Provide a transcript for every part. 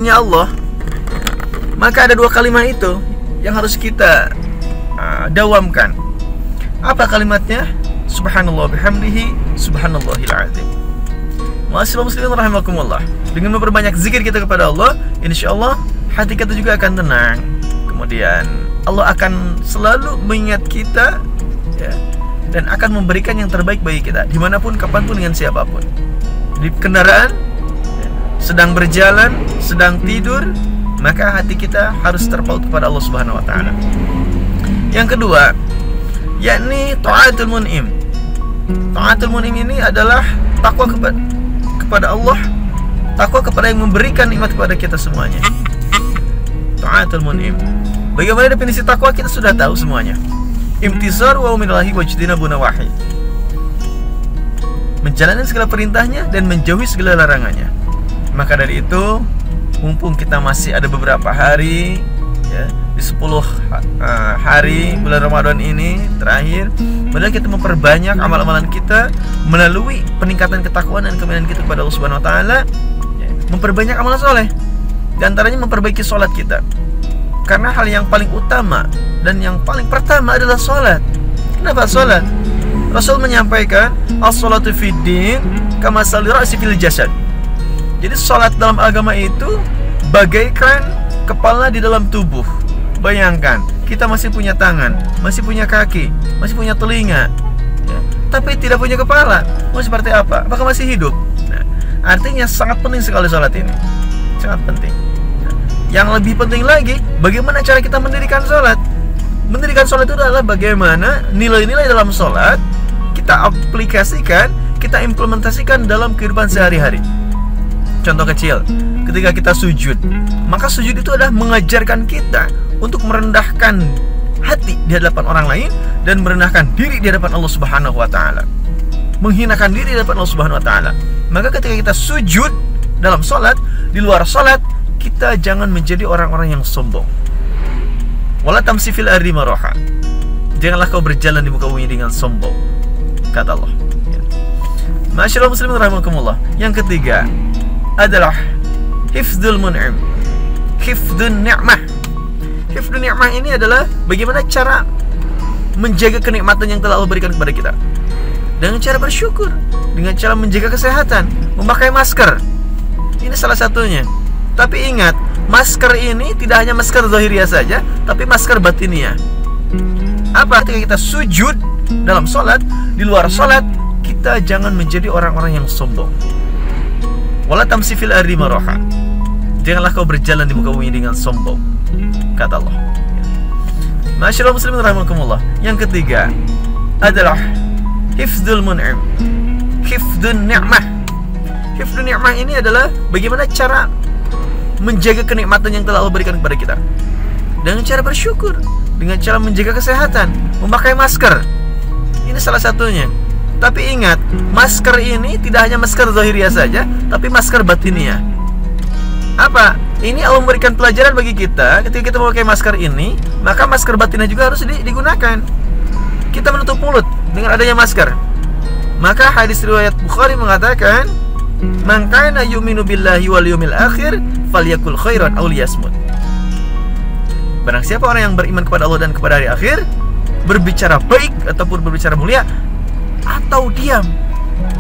Allah, maka ada dua kalimat itu yang harus kita dawamkan. Apa kalimatnya? Subhanallah bihamdihi, subhanallahil azim. Ma'asyiral muslimin rahimakumullah. Dengan memperbanyak zikir kita kepada Allah, insyaallah hati kita juga akan tenang. Kemudian Allah akan selalu mengingat kita, ya, dan akan memberikan yang terbaik bagi kita dimanapun, kapanpun, dengan siapapun. Di kendaraan, sedang berjalan, sedang tidur, maka hati kita harus terpaut kepada Allah Subhanahu wa taala. Yang kedua, yakni taatul mun'im. Taatul mun'im ini adalah takwa kepada Allah, takwa kepada yang memberikan nikmat kepada kita semuanya. Taatul mun'im. Bagaimana definisi takwa kita sudah tahu semuanya. Imtisar wa minallahi wajdina bunawahi. Menjalani segala perintahnya dan menjauhi segala larangannya. Maka dari itu, mumpung kita masih ada beberapa hari, ya, di 10 hari bulan Ramadan ini terakhir, padahal kita memperbanyak amal-amalan kita melalui peningkatan ketakwaan dan keimanan kita kepada Allah Subhanahu wa taala, ya, memperbanyak amalan soleh. Di antaranya memperbaiki sholat kita. Karena hal yang paling utama dan yang paling pertama adalah sholat. Kenapa sholat? Rasul menyampaikan as-sholatu fid din kama sali ra'si fil jasad. Jadi sholat dalam agama itu bagaikan kepala di dalam tubuh. Bayangkan, kita masih punya tangan, masih punya kaki, masih punya telinga, ya, tapi tidak punya kepala. Mau seperti apa? Apakah masih hidup? Nah, artinya sangat penting sekali sholat ini. Sangat penting. Yang lebih penting lagi, bagaimana cara kita mendirikan sholat. Mendirikan sholat itu adalah bagaimana nilai-nilai dalam sholat kita aplikasikan, kita implementasikan dalam kehidupan sehari-hari. Contoh kecil, ketika kita sujud, maka sujud itu adalah mengajarkan kita untuk merendahkan hati di hadapan orang lain dan merendahkan diri di hadapan Allah Subhanahu wa taala. Menghinakan diri di hadapan Allah Subhanahu wa taala. Maka ketika kita sujud dalam sholat, di luar sholat, kita jangan menjadi orang-orang yang sombong. Wala tamsi fil ardi maraha. Janganlah kau berjalan di muka bumi dengan sombong, kata Allah. Ma'asyiral muslimin rahimakumullah. Yang ketiga adalah hifdzul mun'im. Hifdzun ni'mah. Hifdzun ni'mah ini adalah bagaimana cara menjaga kenikmatan yang telah Allah berikan kepada kita. Dengan cara bersyukur, dengan cara menjaga kesehatan, memakai masker. Ini salah satunya. Tapi ingat, masker ini tidak hanya masker zahiriyah saja, tapi masker batiniyah. Apa? Ketika kita sujud dalam sholat, di luar sholat, kita jangan menjadi orang-orang yang sombong. Wala tamsi fil ardi maraha. Janganlah kau berjalan di muka bumi dengan sombong, kata Allah. Ma'asyiral muslimin rahimakumullah. Yang ketiga adalah hifdzul mun'im. Hifdzun ni'mah. Hifdzun ni'mah ini adalah bagaimana cara menjaga kenikmatan yang telah Allah berikan kepada kita. Dengan cara bersyukur, dengan cara menjaga kesehatan, memakai masker. Ini salah satunya. Tapi ingat, masker ini tidak hanya masker zahiriyah saja, tapi masker batiniyah. Apa? Ini Allah memberikan pelajaran bagi kita. Ketika kita memakai masker ini, maka masker batiniyah juga harus digunakan. Kita menutup mulut dengan adanya masker. Maka hadis riwayat Bukhari mengatakan, "Man kana yu'minu billahi wal yawmil akhir falyakul khairan aw liyasmut." Barang siapa orang yang beriman kepada Allah dan kepada hari akhir, berbicara baik ataupun berbicara mulia, atau diam.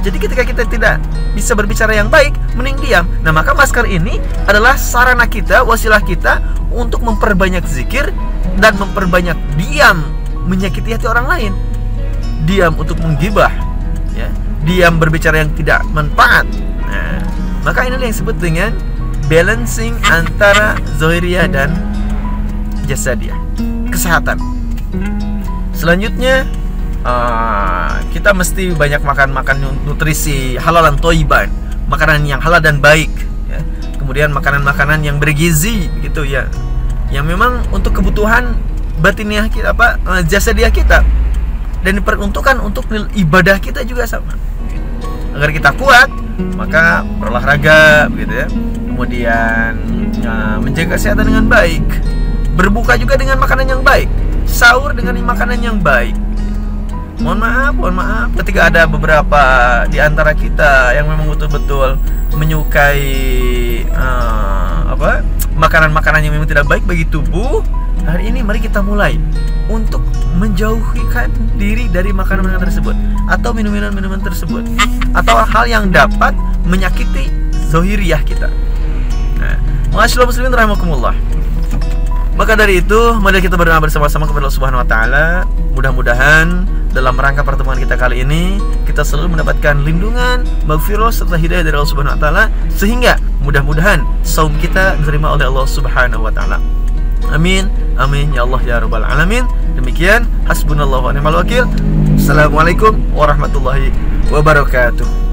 Jadi ketika kita tidak bisa berbicara yang baik, mending diam. Nah, maka masker ini adalah sarana kita, wasilah kita untuk memperbanyak zikir dan memperbanyak diam, menyakiti hati orang lain. Diam untuk menggibah, ya. Diam berbicara yang tidak manfaat. Nah, maka inilah yang disebut dengan balancing antara zahiriyah dan jasadiyah, kesehatan. Selanjutnya, kita mesti banyak makan nutrisi halal dan thayyiban, makanan yang halal dan baik, ya. Kemudian makanan-makanan yang bergizi, gitu ya, yang memang untuk kebutuhan batiniah kita, jasadiyah kita, dan diperuntukkan untuk ibadah kita juga sama. Agar kita kuat, maka berolahraga, begitu ya. Kemudian menjaga kesehatan dengan baik, berbuka juga dengan makanan yang baik, sahur dengan makanan yang baik. Mohon maaf ketika ada beberapa di antara kita yang memang betul-betul menyukai makanan-makanan yang memang tidak baik bagi tubuh, hari ini mari kita mulai untuk menjauhkan diri dari makanan-makanan tersebut atau minuman-minuman tersebut atau hal yang dapat menyakiti zahiriyah kita. Nah, ma'asyiral muslimin rahimakumullah. Maka dari itu, mari kita berdoa bersama-sama kepada Allah Subhanahu wa taala. Mudah-mudahan dalam rangka pertemuan kita kali ini kita selalu mendapatkan lindungan, maghfirah serta hidayah dari Allah Subhanahu wa taala, sehingga mudah-mudahan saum kita diterima oleh Allah Subhanahu wa taala. Amin. Amin ya Allah ya rabbal alamin. Demikian, hasbunallahu wa ni'mal wakil. Assalamualaikum warahmatullahi wabarakatuh.